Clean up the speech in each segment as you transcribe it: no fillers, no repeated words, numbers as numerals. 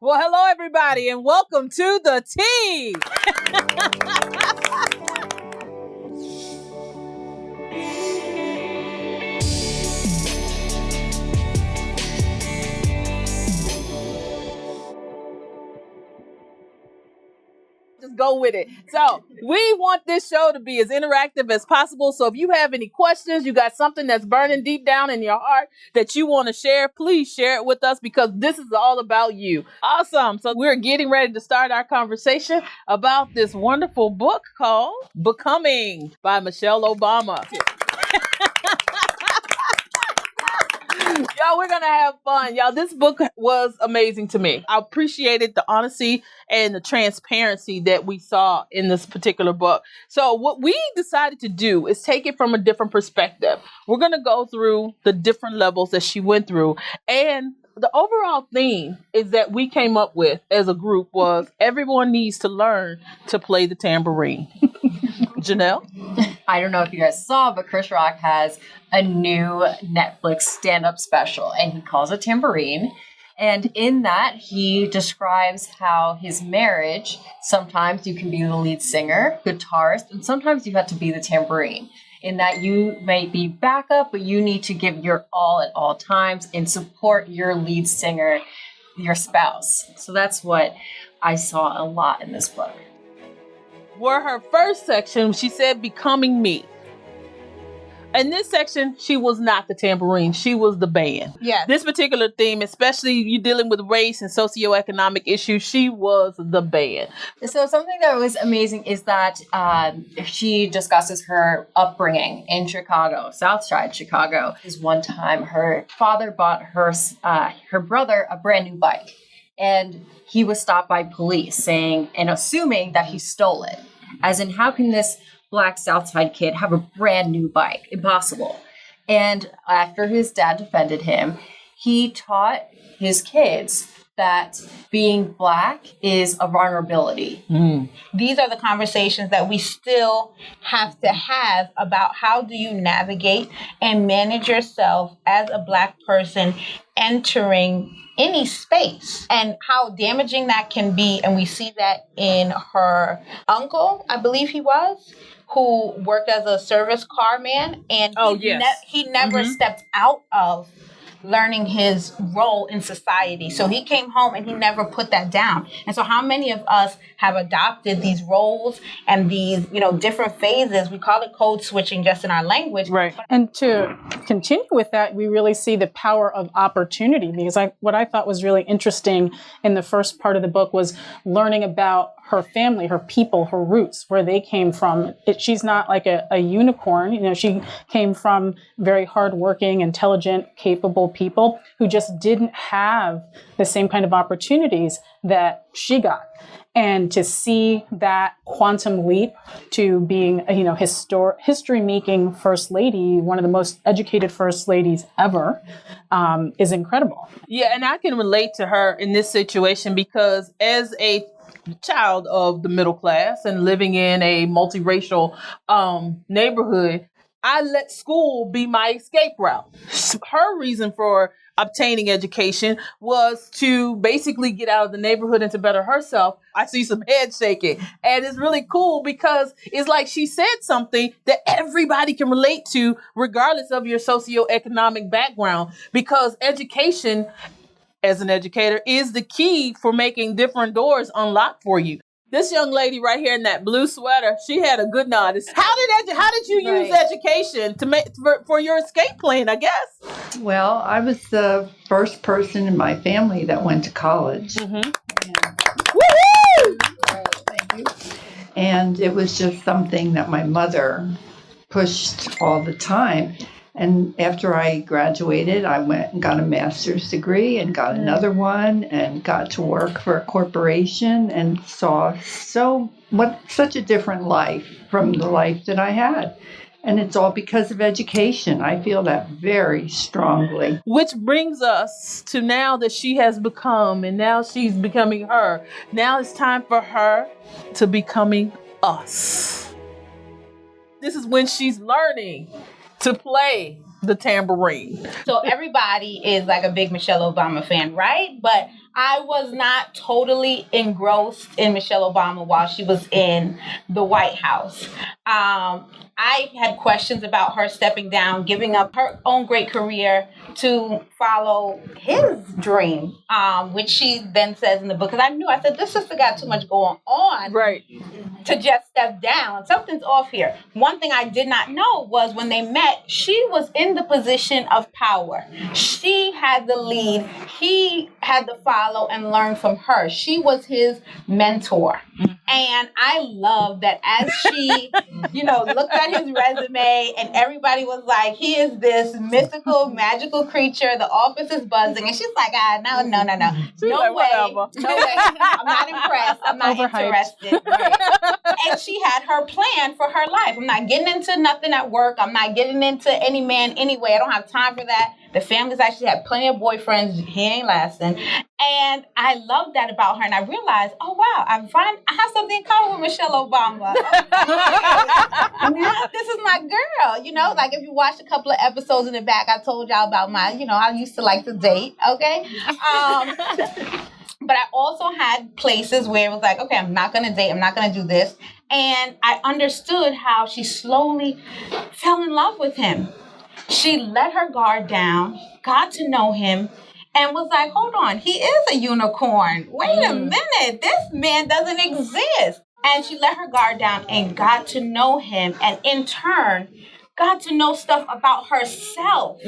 Well, hello, everybody, and welcome to the tea. Just go with it. So we want this show to be as interactive as possible. So if you have any questions, you got something that's burning deep down in your heart that you want to share, please share it with us because this is all about you. Awesome. So we're getting ready to start our conversation about this wonderful book called Becoming by Michelle Obama. Y'all, we're going to have fun. Y'all, this book was amazing to me. I appreciated the honesty and the transparency that we saw in this particular book. So what we decided to do is take it from a different perspective. We're going to go through the different levels that she went through. And the overall theme is that we came up with as a group was everyone needs to learn to play the tambourine. Janelle? I don't know if you guys saw, but Chris Rock has a new Netflix stand-up special, and he calls it Tambourine. And in that, he describes how his marriage, sometimes you can be the lead singer, guitarist, and sometimes you have to be the tambourine. In that you may be backup, but you need to give your all at all times and support your lead singer, your spouse. So that's what I saw a lot in this book. Where her first section, she said, becoming me. In this section, she was not the tambourine. She was the band. Yeah. This particular theme, especially you dealing with race and socioeconomic issues, she was the band. So something that was amazing is that she discusses her upbringing in Chicago, South Side Chicago. Is one time her father bought her brother a brand new bike. And he was stopped by police saying and assuming that he stole it. As in, how can this Black Southside kid have a brand new bike? Impossible. And after his dad defended him, he taught his kids that being Black is a vulnerability. These are the conversations that we still have to have about how do you navigate and manage yourself as a Black person entering any space and how damaging that can be. And we see that in her uncle, I believe he was, who worked as a service car man. And he never stepped out of learning his role in society. So he came home and he never put that down. And so how many of us have adopted these roles and these, different phases? We call it code switching just in our language. Right. And to continue with that, we really see the power of opportunity because what I thought was really interesting in the first part of the book was learning about her family, her people, her roots, where they came from. She's not like a unicorn. She came from very hardworking, intelligent, capable people who just didn't have the same kind of opportunities that she got. And to see that quantum leap to being a history-making first lady, one of the most educated first ladies ever, is incredible. Yeah, and I can relate to her in this situation because as a child of the middle class and living in a multiracial neighborhood, I let school be my escape route. Her reason for obtaining education was to basically get out of the neighborhood and to better herself. I see some head shaking. And it's really cool because it's like she said something that everybody can relate to regardless of your socioeconomic background, because education as an educator is the key for making different doors unlock for you. This young lady right here in that blue sweater, she had a good nod. How did you use education to make for your escape plan, I guess? Well, I was the first person in my family that went to college. Woo-hoo! Thank you. And it was just something that my mother pushed all the time. And after I graduated, I went and got a master's degree and got another one and got to work for a corporation and saw such a different life from the life that I had. And it's all because of education. I feel that very strongly. Which brings us to now that she has become, and now she's becoming her. Now it's time for her to becoming us. This is when she's learning to play the tambourine. So everybody is like a big Michelle Obama fan, right? But I was not totally engrossed in Michelle Obama while she was in the White House. I had questions about her stepping down, giving up her own great career to follow his dream, which she then says in the book. Because I said, this sister got too much going on Right. to just step down. Something's off here. One thing I did not know was when they met, she was in the position of power. She had the lead. He had to follow and learn from her. She was his mentor. And I love that as she, looked at his resume and everybody was like, he is this mythical, magical creature. The office is buzzing. And she's like, no. No like, way. whatever. No way. I'm not impressed. I'm not interested. Right. And she had her plan for her life. I'm not getting into nothing at work. I'm not getting into any man anyway. I don't have time for that. The family's actually had plenty of boyfriends. He ain't lasting. And I love that about her. And I realized, oh, wow, I have something in common with Michelle Obama. Okay. This is my girl. Like if you watch a couple of episodes in the back, I told y'all about I used to like to date. Okay. But I also had places where it was like, okay, I'm not going to date. I'm not going to do this. And I understood how she slowly fell in love with him. She let her guard down, got to know him, and was like, hold on, he is a unicorn. Wait a minute, this man doesn't exist. And she let her guard down and got to know him, and in turn, got to know stuff about herself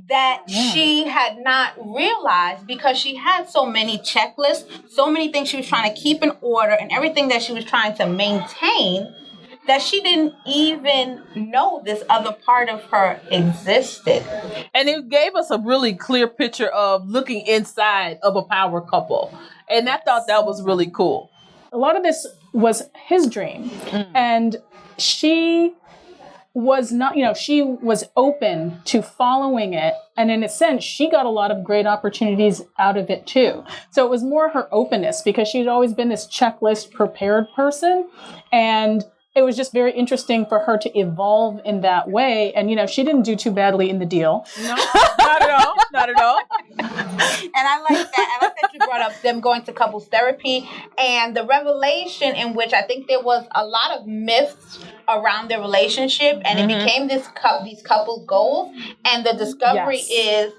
that she had not realized because she had so many checklists, so many things she was trying to keep in order, and everything that she was trying to maintain, that she didn't even know this other part of her existed. And it gave us a really clear picture of looking inside of a power couple. And I thought that was really cool. A lot of this was his dream. And she was not, she was open to following it. And in a sense, she got a lot of great opportunities out of it too. So it was more her openness because she'd always been this checklist prepared person. And it was just very interesting for her to evolve in that way. And, she didn't do too badly in the deal. No, not at all. Not at all. And I like that. I like that you brought up them going to couples therapy and the revelation in which I think there was a lot of myths around their relationship. And it became these couples goals. And the discovery is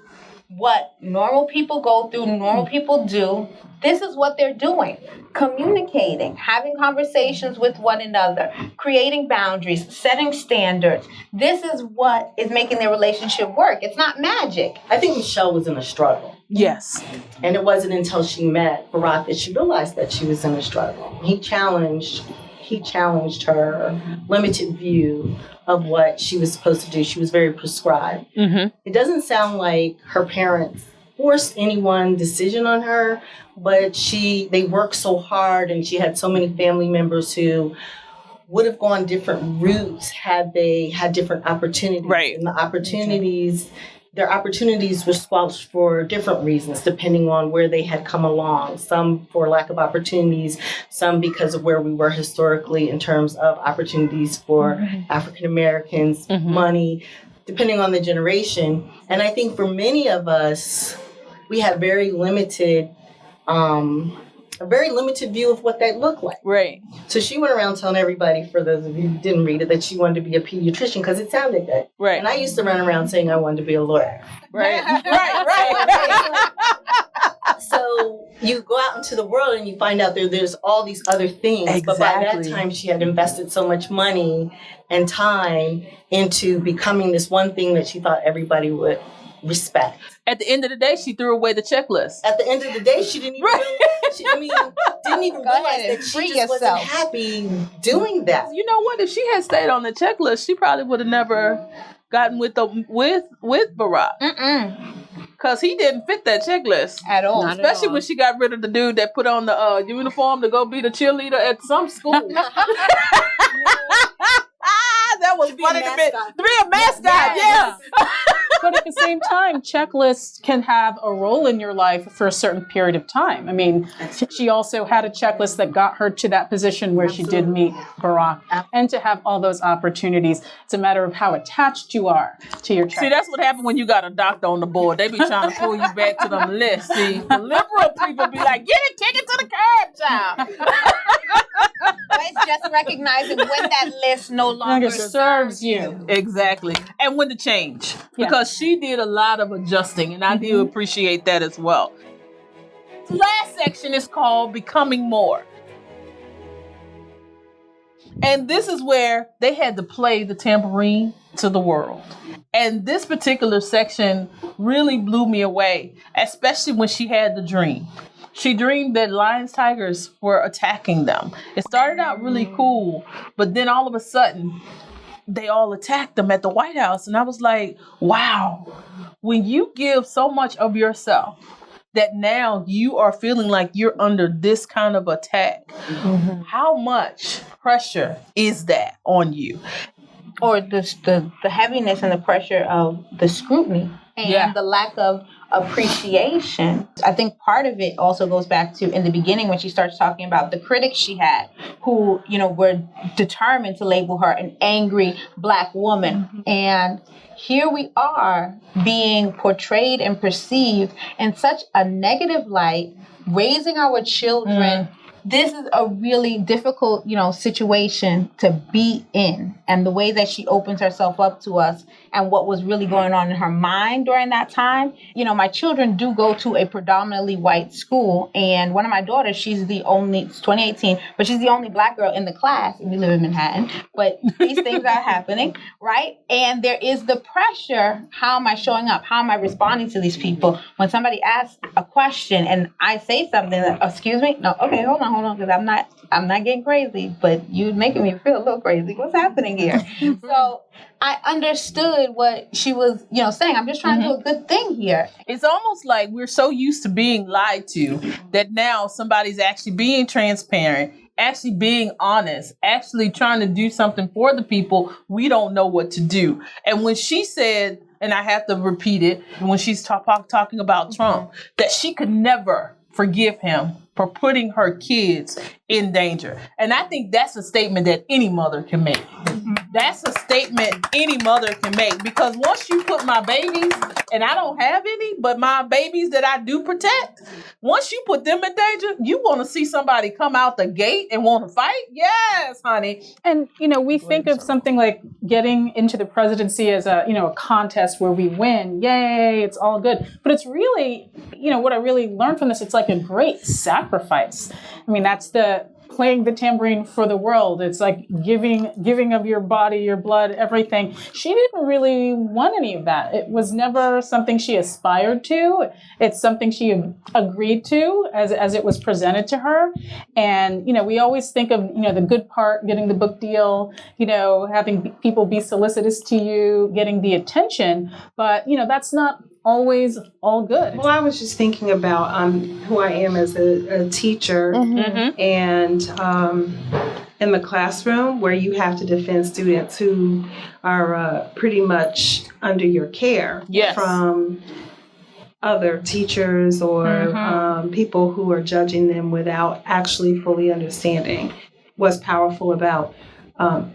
what normal people go through, normal people do. This is what they're doing. Communicating, having conversations with one another, creating boundaries, setting standards. This is what is making their relationship work. It's not magic. I think Michelle was in a struggle. Yes. And it wasn't until she met Barack that she realized that she was in a struggle. He challenged her limited view of what she was supposed to do. She was very prescribed. It doesn't sound like her parents forced any one decision on her, but they worked so hard and she had so many family members who would have gone different routes had they had different opportunities. Right. And their opportunities were squelched for different reasons, depending on where they had come along. Some for lack of opportunities, some because of where we were historically in terms of opportunities for African Americans, money, depending on the generation. And I think for many of us, we had a very limited view of what that looked like. Right. So she went around telling everybody, for those of you who didn't read it, that she wanted to be a pediatrician because it sounded good. Right. And I used to run around saying I wanted to be a lawyer. Right. right. So you go out into the world and you find out there's all these other things. Exactly. But by that time, she had invested so much money and time into becoming this one thing that she thought everybody would respect. At the end of the day, she threw away the checklist. At the end of the day, she didn't even realize that she just wasn't happy doing that. You know what? If she had stayed on the checklist, she probably would have never gotten with Barack. Because he didn't fit that checklist. At all. Especially when she got rid of the dude that put on the uniform to go be the cheerleader at some school. That that was funny to me. To be a mascot, yes. But at the same time, checklists can have a role in your life for a certain period of time. I mean, she also had a checklist that got her to that position where she did meet Barack. And to have all those opportunities, it's a matter of how attached you are to your checklist. See, that's what happened when you got a doctor on the board. They be trying to pull you back to them lists. See, the liberal people be like, get it, kick it to the curb, child. But it's just recognizing when that list no longer serves you. Exactly. And when to change. Because she did a lot of adjusting, and I do appreciate that as well. The last section is called Becoming More. And this is where they had to play the tambourine to the world. And this particular section really blew me away, especially when she had the dream. She dreamed that lions, tigers were attacking them. It started out really cool, but then all of a sudden, they all attacked them at the White House. And I was like, wow, when you give so much of yourself that now you are feeling like you're under this kind of attack, how much pressure is that on you? or the heaviness and the pressure of the scrutiny and the lack of appreciation. I think part of it also goes back to in the beginning when she starts talking about the critics she had who, you know, were determined to label her an angry Black woman. Mm-hmm. And here we are being portrayed and perceived in such a negative light, raising our children. This is a really difficult, you know, situation to be in. And the way that she opens herself up to us and what was really going on in her mind during that time. You know, my children do go to a predominantly white school. And one of my daughters, she's the only, it's 2018, but she's the only Black girl in the class. And we live in Manhattan. But these things are happening, right? And there is the pressure. How am I showing up? How am I responding to these people? When somebody asks a question and I say something, like, excuse me? No, okay, hold on, because I'm not getting crazy, but you're making me feel a little crazy. What's happening here? So I understood what she was, you know, saying. I'm just trying to do a good thing here. It's almost like we're so used to being lied to that now somebody's actually being transparent, actually being honest, actually trying to do something for the people. We don't know what to do. And when she said, and I have to repeat it, when she's talking about Trump, that she could never forgive him for putting her kids in danger. And I think that's a statement that any mother can make. That's a statement any mother can make, because once you put my babies, and I don't have any, but my babies that I do protect, once you put them in danger, you want to see somebody come out the gate and want to fight? Yes, honey. And, you know, we think of something like getting into the presidency as a, you know, a contest where we win. Yay, it's all good. But it's really, you know, what I really learned from this, it's like a great sacrifice. I mean, that's the playing the tambourine for the world. It's like giving of your body, your blood, everything. She didn't really want any of that. It was never something she aspired to. It's something she agreed to as it was presented to her. And, you know, we always think of, you know, the good part, getting the book deal, you know, having people be solicitous to you, getting the attention. But, you know, that's not always all good. Well, I was just thinking about who I am as a teacher, and in the classroom where you have to defend students who are pretty much under your care from other teachers or people who are judging them without actually fully understanding. What's powerful about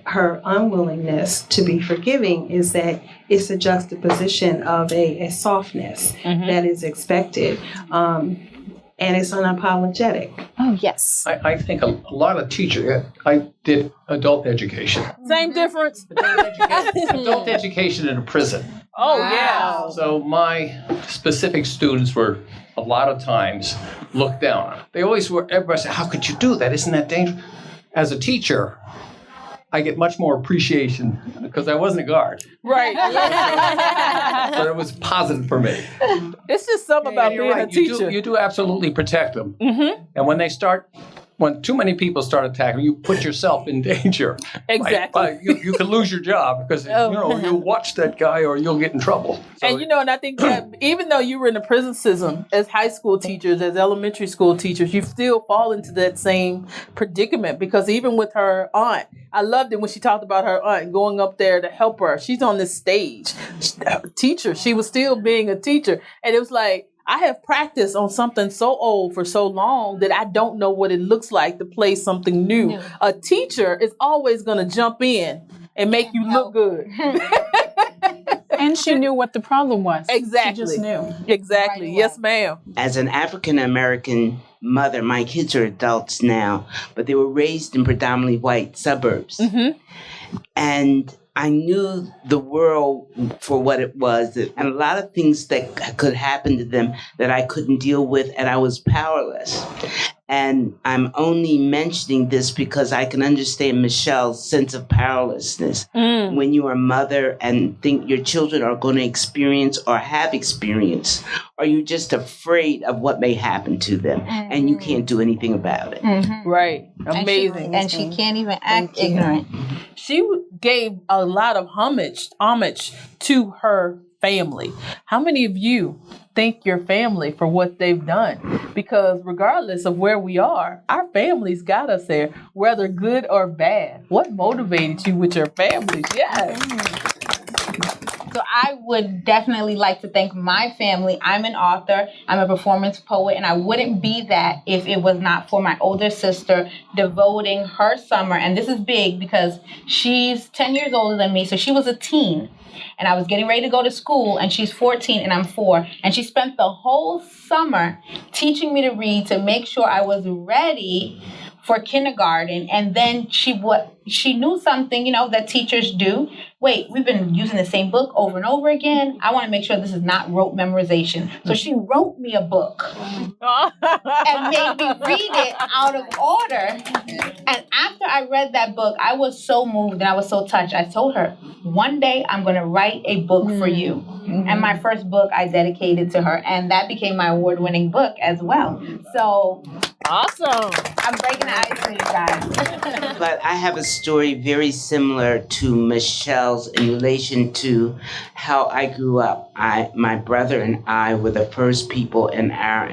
her unwillingness to be forgiving is that it's a juxtaposition of a softness that is expected, and it's unapologetic. Oh, yes. I think a lot of teachers, I did adult education. Same difference. Adult education in a prison. Oh, yeah. So my specific students were a lot of times looked down on. They always were, everybody said, how could you do that? Isn't that dangerous? As a teacher, I get much more appreciation because I wasn't a guard. Right. But it was positive for me. It's just something about being a teacher. You do absolutely protect them. And when when too many people start attacking, you put yourself in danger. Exactly. You could lose your job because you'll watch that guy or you'll get in trouble. So, And I think that even though you were in the prison system as high school teachers, as elementary school teachers, you still fall into that same predicament, because even with her aunt, I loved it when she talked about her aunt going up there to help her. She's on this stage, teacher. She was still being a teacher. And it was like, I have practiced on something so old for so long that I don't know what it looks like to play something new. A teacher is always going to jump in and make you look good. And she knew what the problem was. Exactly. She just knew. Exactly. Right away. Yes, ma'am. As an African American mother, my kids are adults now, but they were raised in predominantly white suburbs. Mm-hmm. And I knew the world for what it was, and a lot of things that could happen to them that I couldn't deal with, and I was powerless. And I'm only mentioning this because I can understand Michelle's sense of powerlessness when you are a mother and think your children are going to experience or have experienced, or you're just afraid of what may happen to them, and you can't do anything about it. Right. Amazing. And she can't even act ignorant. She gave a lot of homage to her family. How many of you thank your family for what they've done? Because regardless of where we are, our families got us there, whether good or bad. What motivated you with your families? Yes. So I would definitely like to thank my family. I'm an author, I'm a performance poet, and I wouldn't be that if it was not for my older sister devoting her summer. And this is big because she's 10 years older than me, so she was a teen. And I was getting ready to go to school, and she's 14 and I'm 4. And she spent the whole summer teaching me to read to make sure I was ready for kindergarten. And then she knew something, that teachers do. Wait, we've been using the same book over and over again. I want to make sure this is not rote memorization. So she wrote me a book and made me read it out of order. And after I read that book, I was so moved and I was so touched. I told her, one day I'm going to write a book for you. And my first book I dedicated to her. And that became my award-winning book as well. So Awesome. I'm breaking the ice for you guys. But I have a story very similar to Michelle's in relation to how I grew up. My brother and I were the first people in our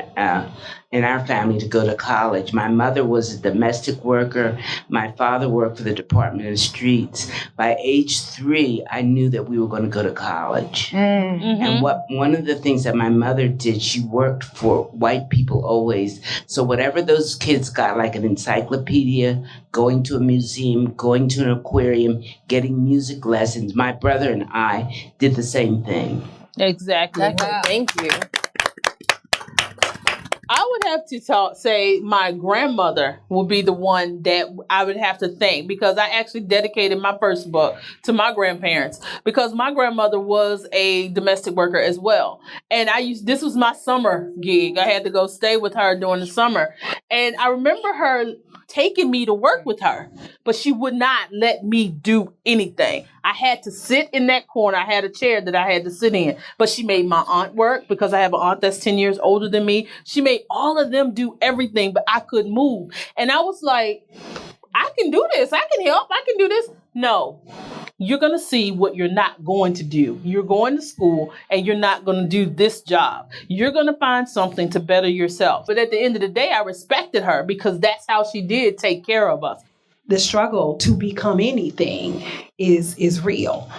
family to go to college. My mother was a domestic worker. My father worked for the Department of Streets. By age 3, I knew that we were going to go to college. And one of the things that my mother did, she worked for white people always. So whatever those kids got, like an encyclopedia, going to a museum, going to an aquarium, getting music lessons, my brother and I did the same thing. Exactly. Wow. Thank you. I would have to say my grandmother will be the one that I would have to thank, because I actually dedicated my first book to my grandparents, because my grandmother was a domestic worker as well. And this was my summer gig. I had to go stay with her during the summer. And I remember her taking me to work with her, but she would not let me do anything. I had to sit in that corner. I had a chair that I had to sit in, but she made my aunt work, because I have an aunt that's 10 years older than me. She made all of them do everything, but I couldn't move. And I was like, I can do this. I can help. I can do this. No, you're going to see what you're not going to do. You're going to school and you're not going to do this job. You're going to find something to better yourself. But at the end of the day, I respected her, because that's how she did take care of us. The struggle to become anything is real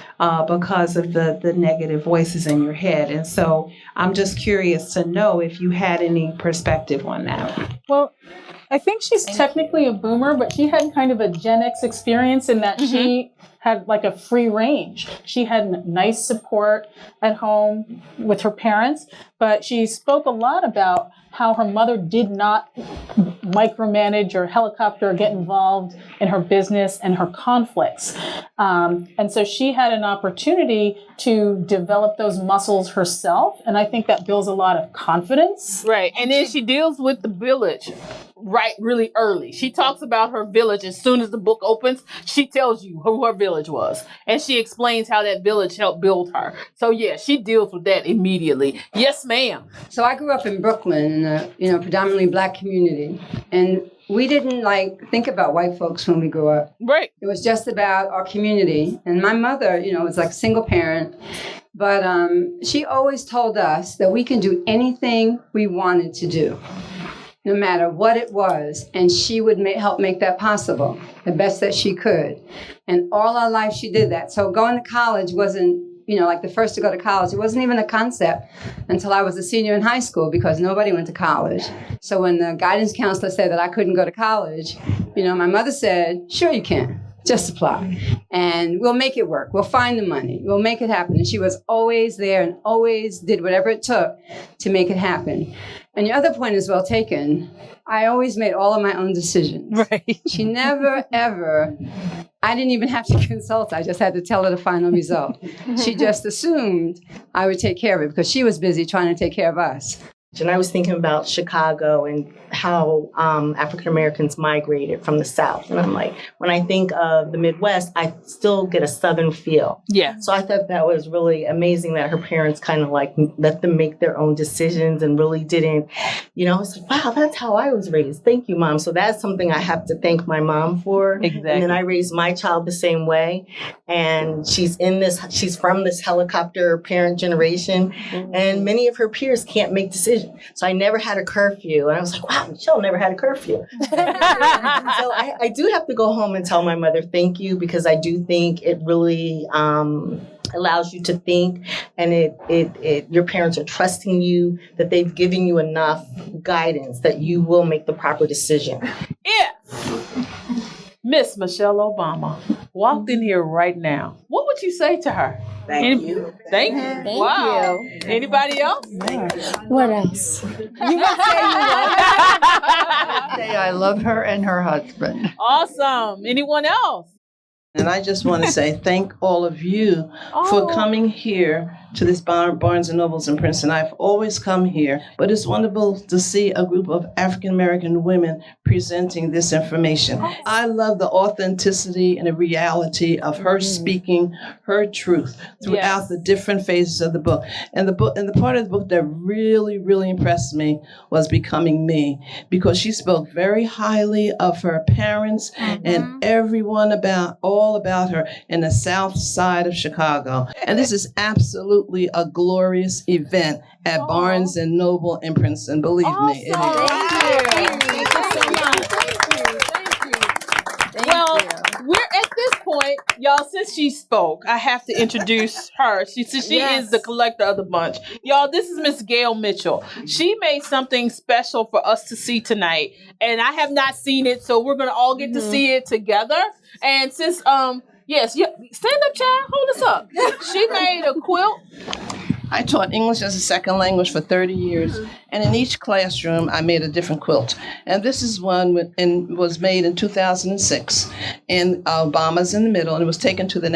because of the negative voices in your head. And so I'm just curious to know if you had any perspective on that. Well, I think she's technically a boomer, but she had kind of a Gen X experience in that she had like a free range. She had nice support at home with her parents, but she spoke a lot about how her mother did not micromanage or helicopter or get involved in her business and her conflicts. And so she had an opportunity to develop those muscles herself. And I think that builds a lot of confidence. Right. And then she deals with the village really early. She talks about her village as soon as the book opens. She tells you who her village was, and she explains how that village helped build her. So yeah, she deals with that immediately. Yes, ma'am. So I grew up in Brooklyn, in a predominantly black community, and we didn't think about white folks when we grew up. Right. It was just about our community. And my mother, was like a single parent, but she always told us that we can do anything we wanted to do, no matter what it was. And she would help make that possible, the best that she could. And all our life she did that. So going to college wasn't, the first to go to college. It wasn't even a concept until I was a senior in high school, because nobody went to college. So when the guidance counselor said that I couldn't go to college, my mother said, sure you can. Just apply. And we'll make it work. We'll find the money. We'll make it happen. And she was always there and always did whatever it took to make it happen. And your other point is well taken. I always made all of my own decisions. Right. She never, ever, I didn't even have to consult. I just had to tell her the final result. She just assumed I would take care of it because she was busy trying to take care of us. And I was thinking about Chicago and how African Americans migrated from the South. And I'm like, when I think of the Midwest, I still get a Southern feel. Yeah. So I thought that was really amazing that her parents kind of let them make their own decisions and really didn't, it's like, wow, that's how I was raised. Thank you, Mom. So that's something I have to thank my mom for. Exactly. And then I raised my child the same way. And she's from this helicopter parent generation. Mm-hmm. And many of her peers can't make decisions. So I never had a curfew. And I was like, wow, Michelle never had a curfew. So I do have to go home and tell my mother thank you, because I do think it really allows you to think, and it your parents are trusting you, that they've given you enough guidance that you will make the proper decision. If Miss Michelle Obama walked in here right now, what would you say to her? Thank you. Thank you. Thank Wow. you. Anybody else? What else? You would say I love her and her husband. Awesome. Anyone else? And I just want to say thank all of you for coming here to this Barnes & Nobles in Princeton. I've always come here, but it's wonderful to see a group of African-American women presenting this information. I love the authenticity and the reality of her speaking her truth throughout the different phases of the book. And the part of the book that really, really impressed me was Becoming Me, because she spoke very highly of her parents and everyone all about her in the South Side of Chicago. And this is absolutely a glorious event at Barnes & Noble in Princeton. Believe me, it is. Thank you so much. Well, we're at this point, y'all, since she spoke, I have to introduce her. She is the collector of the bunch. Y'all, this is Miss Gail Mitchell. She made something special for us to see tonight, and I have not seen it, so we're going to all get to see it together. And since, stand up, child, hold us up. She made a quilt. I taught English as a second language for 30 years, and in each classroom, I made a different quilt. And this is one was made in 2006, and Obama's in the middle, and it was taken to the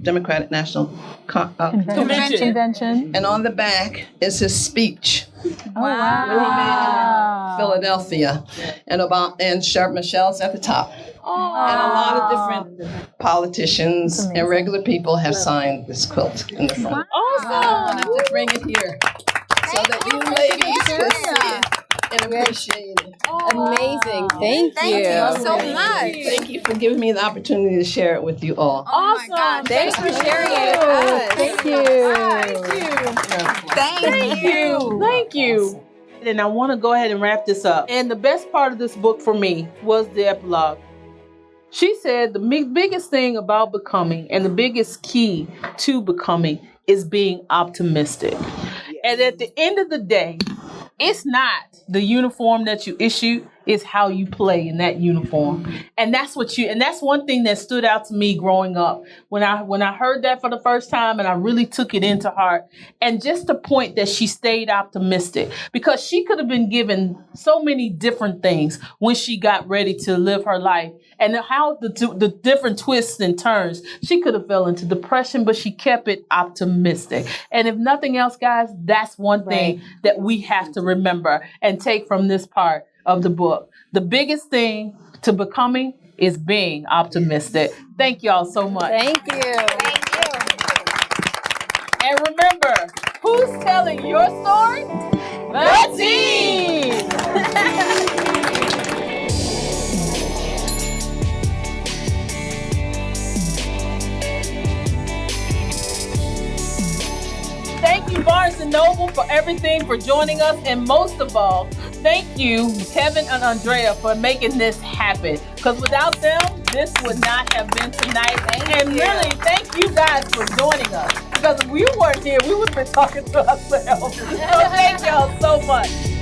Democratic National Convention. And on the back is his speech. Oh, wow. Philadelphia, and Michelle's at the top. And a lot of different politicians and regular people have signed this quilt in the front. Awesome. I wanted to bring it here so that you ladies could see it and appreciate it. Amazing. Thank you so much. Thank you for giving me the opportunity to share it with you all. Awesome. Thanks for sharing it with us. Thank you. Thank you. And I want to go ahead and wrap this up. And the best part of this book for me was the epilogue. She said the biggest thing about becoming and the biggest key to becoming is being optimistic. And at the end of the day, it's not the uniform that you issue, it's how you play in that uniform. And that's one thing that stood out to me growing up. When I heard that for the first time and I really took it into heart. And just the point that she stayed optimistic, because she could have been given so many different things when she got ready to live her life. And how the different twists and turns. She could have fell into depression, but she kept it optimistic. And if nothing else, guys, that's one thing that we have to remember and take from this part of the book. The biggest thing to becoming is being optimistic. Thank y'all so much. Thank you. And remember, who's telling your story? The team! you, Barnes & Noble, for everything, for joining us. And most of all, thank you, Kevin and Andrea, for making this happen. Because without them, this would not have been tonight. Really, thank you guys for joining us. Because if we weren't here, we would have been talking to ourselves. So thank y'all so much.